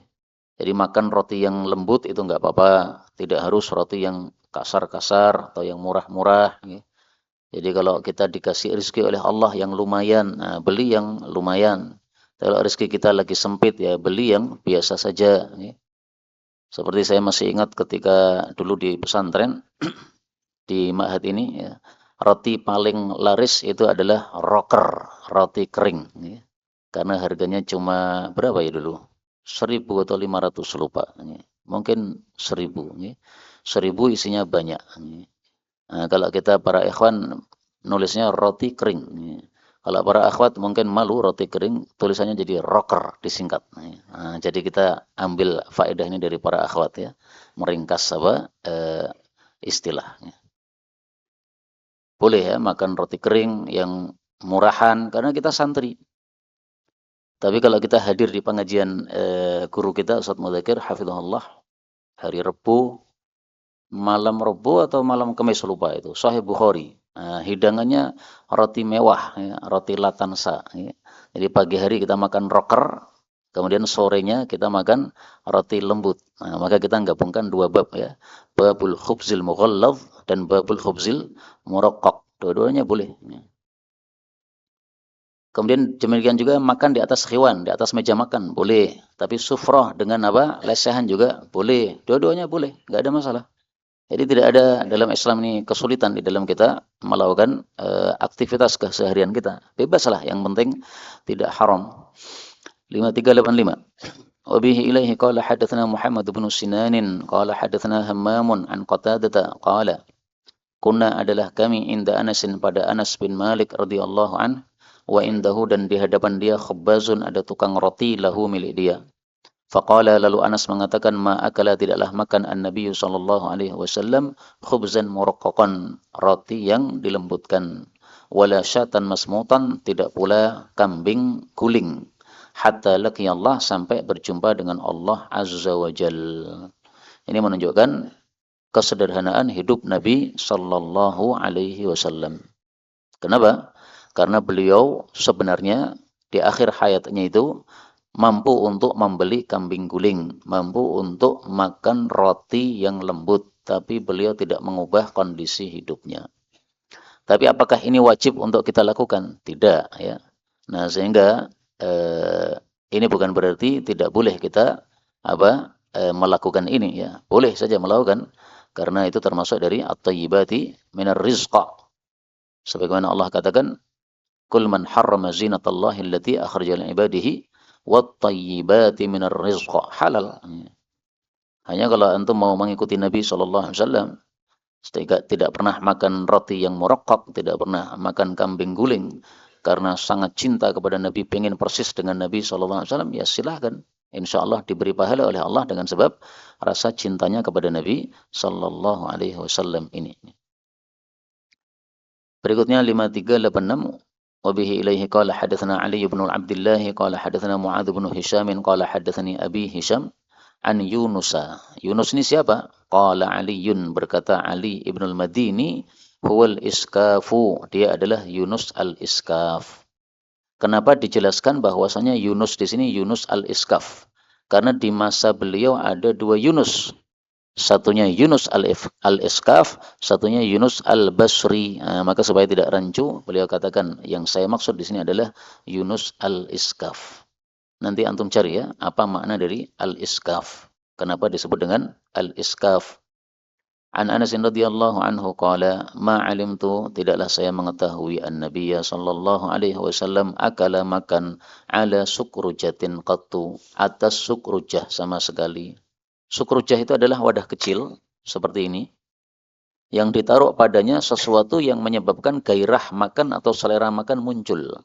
Jadi makan roti yang lembut itu enggak apa-apa, tidak harus roti yang kasar-kasar atau yang murah-murah. Jadi kalau kita dikasih rezeki oleh Allah yang lumayan, nah, beli yang lumayan. Kalau rezeki kita lagi sempit ya beli yang biasa saja. Seperti saya masih ingat ketika dulu di pesantren di Ma'had ini, ya, roti paling laris itu adalah rocker, roti kering. Karena harganya cuma berapa ya dulu? 1.000 atau 500 lupa. Mungkin 1.000. 1.000 isinya banyak. Nah, kalau kita para ikhwan nulisnya roti kering. Kalau para akhwat mungkin malu roti kering tulisannya jadi rocker disingkat. Nah, jadi kita ambil faedah ini dari para akhwat ya. Meringkas apa istilahnya. Boleh ya makan roti kering yang murahan karena kita santri. Tapi kalau kita hadir di pengajian guru kita Ustaz Mudzakir hafizahullah hari Rabu, malam Rabu atau malam Kamis lupa itu, Sahih Bukhari. Nah, hidangannya roti mewah, ya, roti latansa. Ya. Jadi pagi hari kita makan rocker, kemudian sorenya kita makan roti lembut. Nah, maka kita gabungkan dua bab ya, babul khubzil mughallaz dan babul khubzil muraqqaq. Dua-duanya boleh. Ya. Kemudian demikian juga makan di atas khiwan, di atas meja makan, boleh. Tapi sufrah dengan apa? Lesehan juga boleh. Dua-duanya boleh, nggak ada masalah. Jadi tidak ada dalam Islam ini kesulitan di dalam kita melakukan aktivitas keseharian kita. Bebaslah, yang penting tidak haram. 5385. Wa bihi ilaihi qala hadatsana Muhammad bin Sinan qala hadatsana Hammamun an Qatadah qala kunna adalah kami inda Anasin pada Anas bin Malik radhiyallahu anhu wa indahu dan di hadapan dia khabbazun ada tukang roti lahu milik dia. Faqala lalu Anas mengatakan ma akala tidaklah makan an-nabiy sallallahu alaihi wasallam khubzan muraqqaqan roti yang dilembutkan wala syatan masmutan tidak pula kambing guling hatta laqi Allah sampai berjumpa dengan Allah azza wa jalla. Ini menunjukkan kesederhanaan hidup Nabi sallallahu alaihi wasallam. Kenapa? Karena beliau sebenarnya di akhir hayatnya itu mampu untuk membeli kambing guling, mampu untuk makan roti yang lembut, tapi beliau tidak mengubah kondisi hidupnya. Tapi apakah ini wajib untuk kita lakukan? Tidak, ya. Nah, sehingga ini bukan berarti tidak boleh kita melakukan ini, ya. Boleh saja melakukan karena itu termasuk dari at-thayyibati minar rizqa. Sebagaimana Allah katakan, "Qul man harrama zinatallahi allati akhraja li ibadihi wat-thayyibati minar rizqa." Halal. Hanya kalau antum mau mengikuti Nabi sallallahu alaihi wasallam, tidak pernah makan roti yang murakkak, tidak pernah makan kambing guling, karena sangat cinta kepada Nabi, pengen persis dengan Nabi sallallahu alaihi wasallam, ya silahkan. Insya Allah diberi pahala oleh Allah dengan sebab rasa cintanya kepada Nabi sallallahu alaihi wasallam ini. Berikutnya 5386. Wabihi ilaihi qala hadatsana Ali bin Abdullah qala hadatsana Muadz bin Hisham qala hadatsani Abi Hisham an Yunusa. Yunus ini siapa? Qala Aliyun, berkata Ali ibn al-Madini, huwal iskafu, dia adalah Yunus al-Iskaf. Kenapa dijelaskan bahwasanya Yunus di sini Yunus al-Iskaf? Karena di masa beliau ada dua Yunus. Satunya Yunus al-Iskaf, satunya Yunus al-Basri. Nah, maka supaya tidak rancu, beliau katakan yang saya maksud di sini adalah Yunus al-Iskaf. Nanti antum cari ya, apa makna dari al-iskaf. Kenapa disebut dengan al-iskaf? An Anas radhiyallahu anhu qala, ma alimtu, tidaklah saya mengetahui an-nabiyya sallallahu alaihi wasallam akala makan ala sukrujatin qattu, atas sukrujah sama sekali. Sukrujah itu adalah wadah kecil seperti ini yang ditaruh padanya sesuatu yang menyebabkan gairah makan atau selera makan muncul.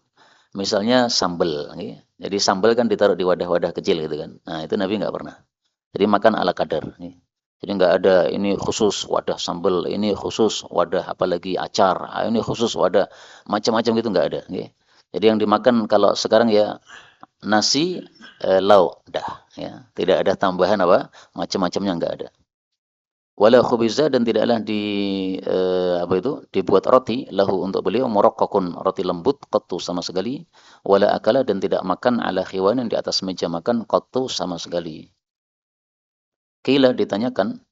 Misalnya sambal, okay? Jadi sambal kan ditaruh di wadah-wadah kecil gitu kan. Nah itu Nabi nggak pernah. Jadi makan ala kadar. Okay? Jadi nggak ada ini khusus wadah sambal, ini khusus wadah apalagi acar, ini khusus wadah macam-macam gitu nggak ada. Okay? Jadi yang dimakan kalau sekarang ya nasi, lauk, dah. Ya. Tidak ada tambahan apa macam-macamnya nggak ada. Wala khubiza, dan tidaklah dibuat roti lahu untuk beliau muraqqaqun, roti lembut, qattu sama sekali, wala akala, dan tidak makan ala khiwanin di atas meja makan, qattu sama sekali. Qila, ditanyakan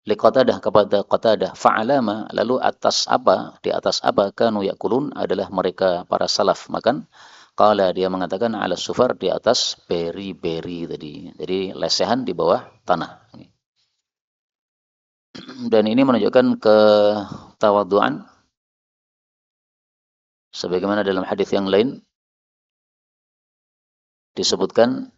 li Qatadah, kepada Qatadah, fa'alama, lalu atas apa, di atas apa kanu yakulun, adalah mereka para salaf makan. Qala, dia mengatakan ala sufar, di atas beri-beri tadi. Jadi lesehan di bawah tanah. Dan ini menunjukkan ketawaduan sebagaimana dalam hadis yang lain disebutkan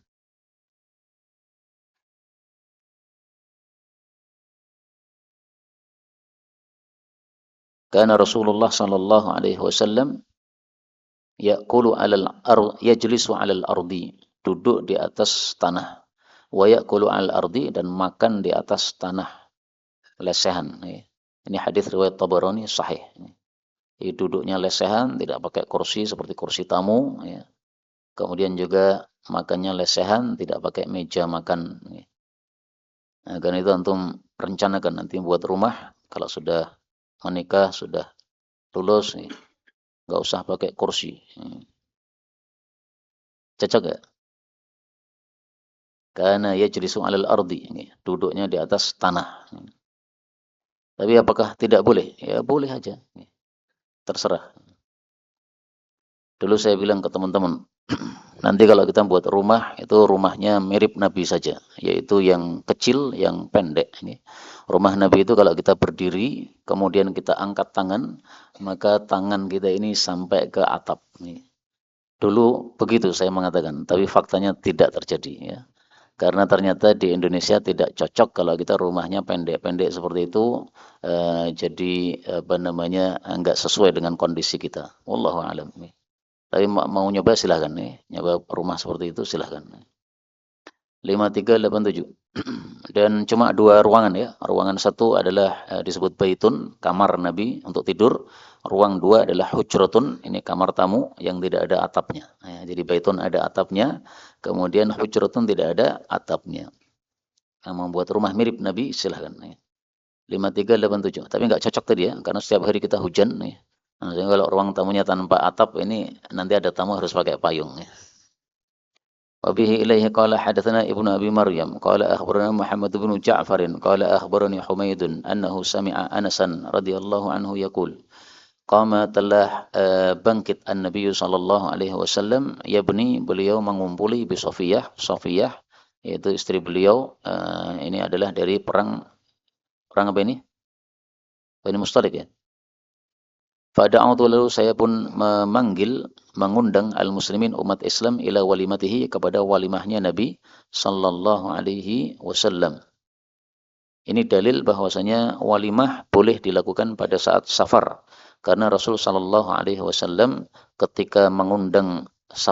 karena Rasulullah sallallahu alaihi wasallam yaqulu yajlisu 'alal ardi, duduk di atas tanah, wa yaqulu 'alal ardi, dan makan di atas tanah, lesehan. Ini hadis riwayat Tabarani sahih. Jadi duduknya lesehan, tidak pakai kursi seperti kursi tamu, ya. Kemudian juga makannya lesehan, tidak pakai meja makan. Nah, karena itu antum rencanakan nanti buat rumah, kalau sudah menikah, sudah lulus, nggak usah pakai kursi. Cocok ya? Karena yajlisu 'alal ardi, duduknya di atas tanah. Tapi apakah tidak boleh? Ya boleh aja. Terserah. Dulu saya bilang ke teman-teman, nanti kalau kita buat rumah, itu rumahnya mirip Nabi saja, yaitu yang kecil, yang pendek. Rumah Nabi itu kalau kita berdiri, kemudian kita angkat tangan, maka tangan kita ini sampai ke atap. Dulu begitu saya mengatakan, tapi faktanya tidak terjadi. Ya. Karena ternyata di Indonesia tidak cocok kalau kita rumahnya pendek-pendek seperti itu, jadi apa namanya, enggak sesuai dengan kondisi kita. Wallahu a'lam. Tapi mau nyoba silahkan nih, nyoba rumah seperti itu silahkan. 5387. Dan cuma dua ruangan ya. Ruangan satu adalah disebut baitun, kamar Nabi untuk tidur. Ruang dua adalah hujratun, ini kamar tamu yang tidak ada atapnya. Jadi baitun ada atapnya, kemudian hujratun tidak ada atapnya. Yang membuat rumah mirip Nabi silahkan. 5387. Tapi nggak cocok tadi ya, karena setiap hari kita hujan nih. Nah, sehingga kalau ruang tamunya tanpa atap ini nanti ada tamu harus pakai payung ya. وبه إليه قال حدثنا ابن أبي مريم قال أخبرنا محمد بن جعفر قال أخبرني حميد أنه سمع أنسا رضي الله عنه يقول قام telah bangkit an-Nabi sallallahu alaihi wasallam yabni beliau mengumpuli bi Safiyah yaitu istri beliau ini adalah dari perang apa ini? Bani Mustalik ya. Fada'autu lalu saya pun mengundang al-muslimin umat Islam ila walimatihi kepada walimahnya Nabi sallallahu alaihi wasallam. Ini dalil bahwasanya walimah boleh dilakukan pada saat safar. Karena Rasul sallallahu alaihi wasallam ketika mengundang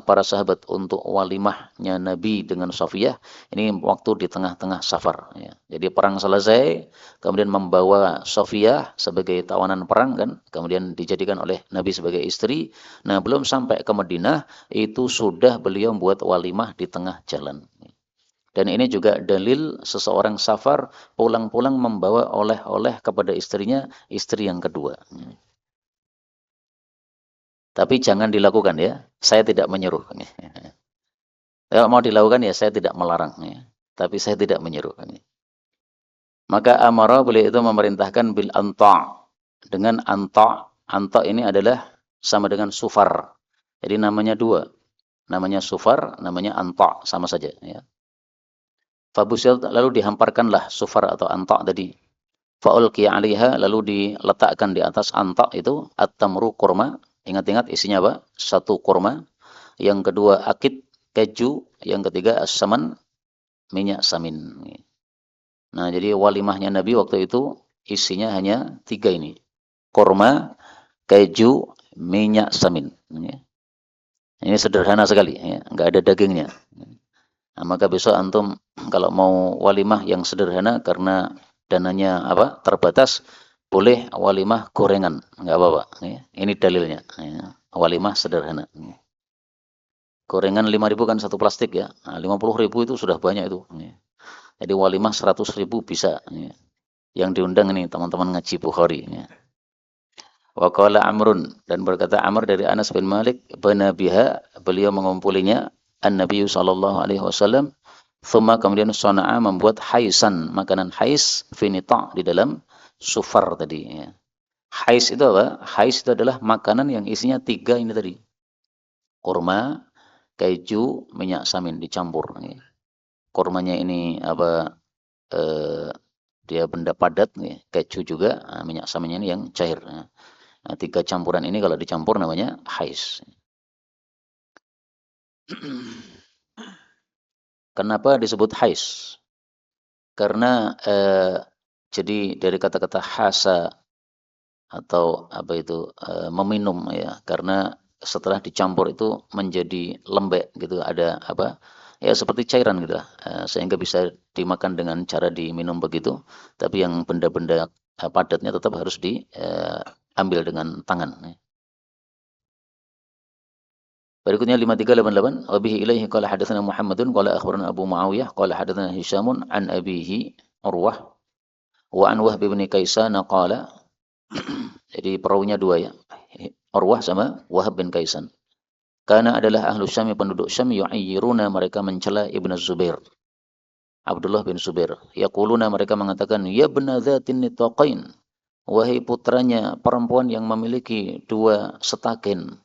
para sahabat untuk walimahnya Nabi dengan Safiyah, ini waktu di tengah-tengah safar ya. Jadi perang selesai, kemudian membawa Safiyah sebagai tawanan perang kan, kemudian dijadikan oleh Nabi sebagai istri. Nah, belum sampai ke Madinah itu sudah beliau membuat walimah di tengah jalan. Dan ini juga dalil seseorang safar pulang-pulang membawa oleh-oleh kepada istrinya, istri yang kedua. Tapi jangan dilakukan ya. Saya tidak menyuruh. Kalau mau dilakukan ya saya tidak melarang ya. Tapi saya tidak menyuruh. Maka amara beliau itu memerintahkan bil anta. Dengan anta. Anta ini adalah sama dengan sufar. Jadi namanya dua. Namanya sufar, namanya anta. Sama saja ya. Fabusil lalu dihamparkanlah sufar atau anta tadi. Fa'ulqiya 'alaiha lalu diletakkan di atas anta itu at-tamru kurma. Ingat-ingat isinya apa? Satu kurma, yang kedua akid keju, yang ketiga as-saman minyak samin. Nah, jadi walimahnya Nabi waktu itu isinya hanya 3 ini. Kurma, keju, minyak samin. Ini sederhana sekali ya, enggak ada dagingnya. Nah, maka besok antum kalau mau walimah yang sederhana karena dananya terbatas, boleh walimah gorengan, enggak apa-apa. Ini dalilnya. Walimah sederhana. Gorengan 5.000 kan satu plastik ya. Nah, 50.000 itu sudah banyak itu. Jadi walimah 100.000 bisa. Yang diundang ini teman-teman ngaji Bukhari. Wa qala Amrun dan berkata Amr dari Anas bin Malik, banabiha beliau mengumpulinya an-Nabi sallallahu alaihi wasallam. Thumma kemudian sana'a membuat haisan, makanan hais finita di dalam sufar tadi ya. Hais itu apa? Hais itu adalah makanan yang isinya 3 ini tadi. Kurma, keju, minyak samin dicampur. Kurmanya ini dia benda padat, keju juga, minyak saminnya ini yang cair. Nah, 3 campuran ini kalau dicampur namanya hais. Kenapa disebut hais? Karena jadi dari kata-kata hasa atau meminum ya, karena setelah dicampur itu menjadi lembek gitu, ada ya seperti cairan gitu, sehingga bisa dimakan dengan cara diminum begitu, tapi yang benda-benda padatnya tetap harus diambil dengan tangan. Berikutnya 5388 wa bihi ilaihi qala hadatsana Muhammadun qala akhbarana Abu Muawiyah qala hadatsana Hisyamun an abihi Urwah wa an Wahb bin Kaisan qala. Jadi perawinya 2 ya. Urwah sama Wahab bin Kaisan. Karena adalah ahlu Syam, penduduk Syam, yu'ayyiruna mereka mencela Ibnu Zubair. Abdullah bin Zubair. Yaquluna mereka mengatakan ya bna dzatin nitaqain. Wahai putranya perempuan yang memiliki 2 setaken.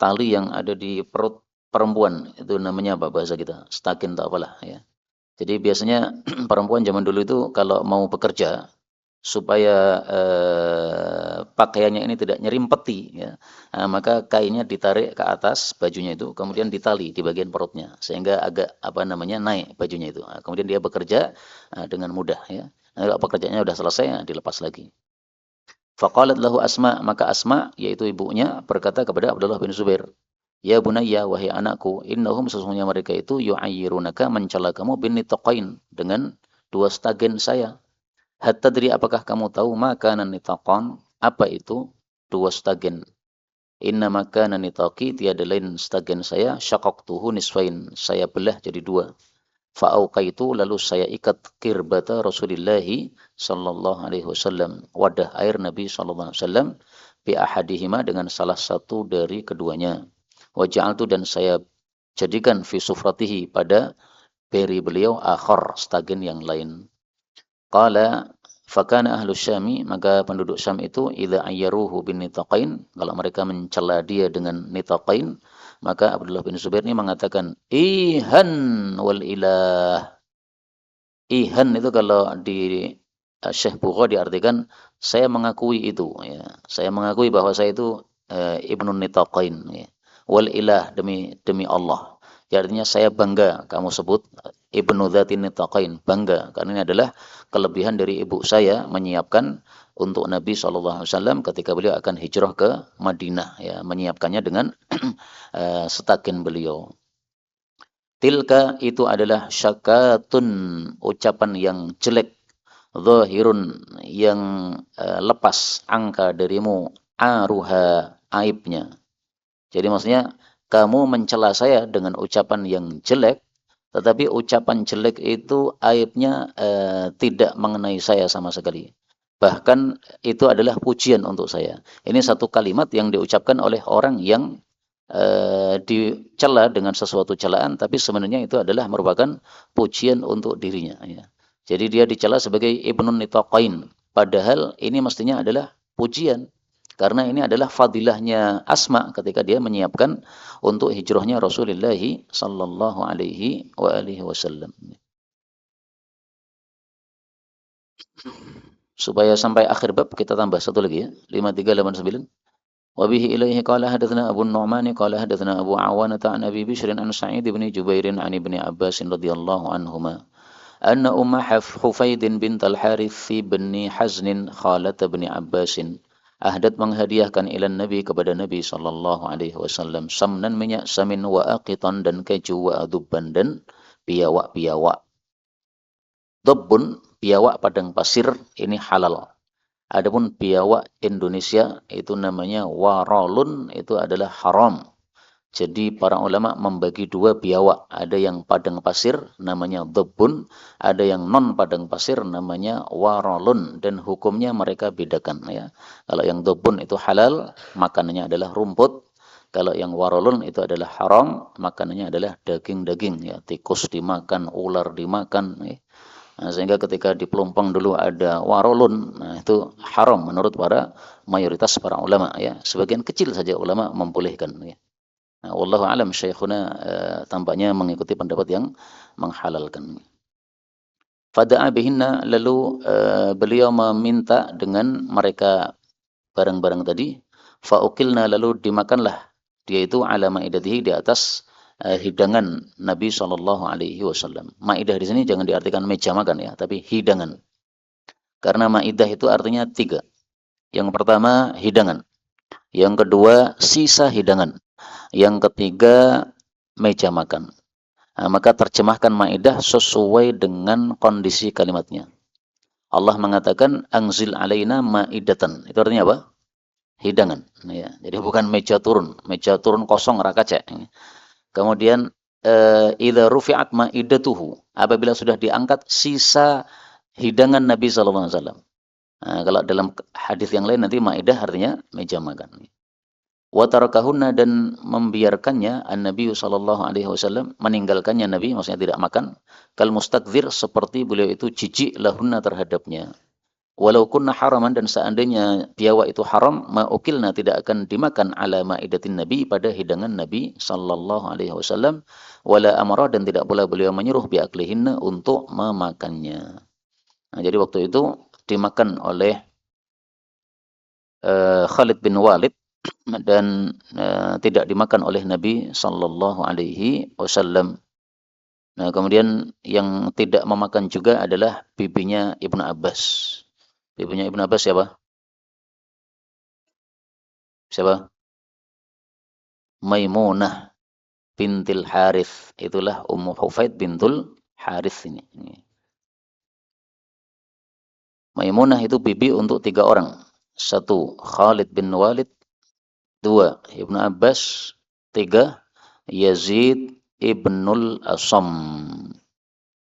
Tali yang ada di perut perempuan itu namanya apa bahasa kita? Stakin atau apalah ya. Jadi biasanya perempuan zaman dulu itu kalau mau bekerja supaya pakaiannya ini tidak nyerimpeti ya. Nah, maka kainnya ditarik ke atas bajunya itu, kemudian ditali di bagian perutnya sehingga agak naik bajunya itu. Nah, kemudian dia bekerja dengan mudah ya. Nah, kalau pekerjaannya sudah selesai dilepas lagi. Faqalat lahu Asma, maka Asma yaitu ibunya berkata kepada Abdullah bin Zubair, ya bunayya wahai anakku, innahum sesungguhnya mereka itu yu'ayyirunaka mencela kamu bin nitaqain dengan 2 stagen saya. Hatta dari apakah kamu tahu makanan nitaqan apa itu 2 stagen? Inna makanan nitaqi tiada lain stagen saya syaqaqtuhu nisfain, saya belah jadi 2. Fa'auqaitu lalu saya ikat kirbata Rasulullah sallallahu alaihi wasallam, wadah air Nabi sallallahu alaihi wasallam, bi ahadihima dengan salah satu dari keduanya. Wa ja'altu dan saya jadikan fi sufratihi pada beri beliau akhar stagen yang lain. Qala fakana ahlu syami maka penduduk Syam itu idza ayyaruhu bin nitaqain kalau mereka mencela dia dengan nitaqain maka Abdullah bin Zubair ini mengatakan ihan wal ilah. Ihan itu kalau di Syekh Bukhari diartikan saya mengakui itu ya. Saya mengakui bahwa saya itu Ibnu Nitaqain ya. Wal ilah demi Allah. Ya, artinya saya bangga kamu sebut Ibnu Dzatin Nitaqain, bangga karena ini adalah kelebihan dari ibu saya menyiapkan untuk Nabi SAW ketika beliau akan hijrah ke Madinah ya, menyiapkannya dengan setakin beliau. Tilka itu adalah syakatun ucapan yang jelek, zahirun yang lepas angka darimu, aruha aibnya. Jadi maksudnya kamu mencela saya dengan ucapan yang jelek, tetapi ucapan jelek itu aibnya tidak mengenai saya sama sekali. Bahkan itu adalah pujian untuk saya. Ini satu kalimat yang diucapkan oleh orang yang dicela dengan sesuatu celaan, tapi sebenarnya itu adalah merupakan pujian untuk dirinya. Ya. Jadi dia dicela sebagai Ibnun Nitaqain, padahal ini mestinya adalah pujian. Karena ini adalah fadilahnya Asma ketika dia menyiapkan untuk hijrahnya Rasulullah sallallahu alaihi wa alihi wasallam. Supaya sampai akhir bab kita tambah satu lagi ya, 5389. وبه إليه قال حدثنا أبو النعمان قال حدثنا أبو عوانة عن أبي بشر عن سعيد بن جبير عن ابن عباس رضي الله عنهما أن أم حفيد بنت الحارث بن حزن خالة بن عباس أهدت menghadiahkan ila Nabi kepada Nabi sallallahu alaihi wasallam samnan minyak samin wa aqitan dan keju wa adubban dan biawak-biawak. Dabbun biawak padang pasir ini halal. Adapun biawak Indonesia itu namanya warolun, itu adalah haram. Jadi para ulama membagi dua biawak, ada yang padang pasir namanya dhabbun, ada yang non padang pasir namanya warolun, dan hukumnya mereka bedakan ya. Kalau yang dhabbun itu halal, makanannya adalah rumput. Kalau yang warolun itu adalah haram, makanannya adalah daging-daging ya, tikus dimakan, ular dimakan ya. Nah, sehingga ketika di Pelumpang dulu ada warolun, nah itu haram menurut para mayoritas para ulama ya. Sebagian kecil saja ulama membolehkan ya. Nah, wallahu alam syekhuna tampaknya mengikuti pendapat yang menghalalkan. Fada'a bihinna lalu beliau meminta dengan mereka barang-barang tadi, fa'ukilna lalu dimakanlah dia itu ala ma'idatihi di atas hidangan Nabi Shallallahu Alaihi Wasallam. Maidah di sini jangan diartikan meja makan ya, tapi hidangan. Karena maidah itu artinya tiga. Yang pertama hidangan, yang kedua sisa hidangan, yang ketiga meja makan. Nah, maka terjemahkan maidah sesuai dengan kondisi kalimatnya. Allah mengatakan angzil alaina maidatan. Itu artinya apa? Hidangan. Ya, jadi bukan meja turun kosong rakace. Kemudian idza rufi'at ma'idatuhu, apabila sudah diangkat sisa hidangan Nabi sallallahu alaihi wasallam. Nah, kalau dalam hadis yang lain nanti maidah artinya meja makan. Wa tarakahunna dan membiarkannya an-Nabi sallallahu alaihi wasallam, meninggalkannya Nabi maksudnya tidak makan, kal mustakdzir seperti beliau itu jijik lahunna terhadapnya. Walau kunna haraman dan seandainya biawak itu haram, ma'ukilna tidak akan dimakan ala ma'idatin Nabi pada hidangan Nabi sallallahu alaihi wasallam, wala amara dan tidak pula beliau menyuruh biaklihinna untuk memakannya. Nah, jadi waktu itu dimakan oleh Khalid bin Walid dan tidak dimakan oleh Nabi sallallahu alaihi wasallam. Nah, kemudian yang tidak memakan juga adalah bibinya Ibnu Abbas. Ibunya Ibnu Abbas siapa? Siapa? Maimunah bintil Harith. Itulah Ummu Hufaid bintul Harith ini. Maimunah itu bibi untuk 3 orang. 1 Khalid bin Walid, 2 Ibnu Abbas, 3 Yazid ibnul Asam.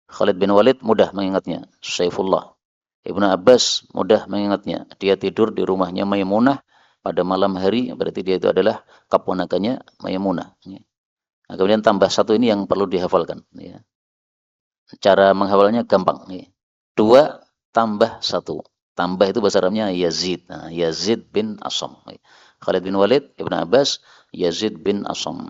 Khalid bin Walid mudah mengingatnya, Saifullah. Ibnu Abbas mudah mengingatnya, dia tidur di rumahnya Maimunah pada malam hari, berarti dia itu adalah keponakannya Maimunah. Ya. Nah, kemudian tambah satu ini yang perlu dihafalkan. Ya. Cara menghafalnya gampang. Ya. 2 tambah 1. Tambah itu bahasa Arabnya Yazid. Nah, Yazid bin Asam. Ya. Khalid bin Walid, Ibn Abbas, Yazid bin Asam.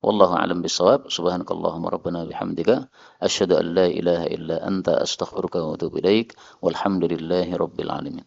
Wallahu a'lam bishawab. Subhanakallahumma rabbana bihamdika asyhadu an la ilaha illa anta astaghfiruka wa atubu ilaik. Walhamdulillahi rabbil alamin.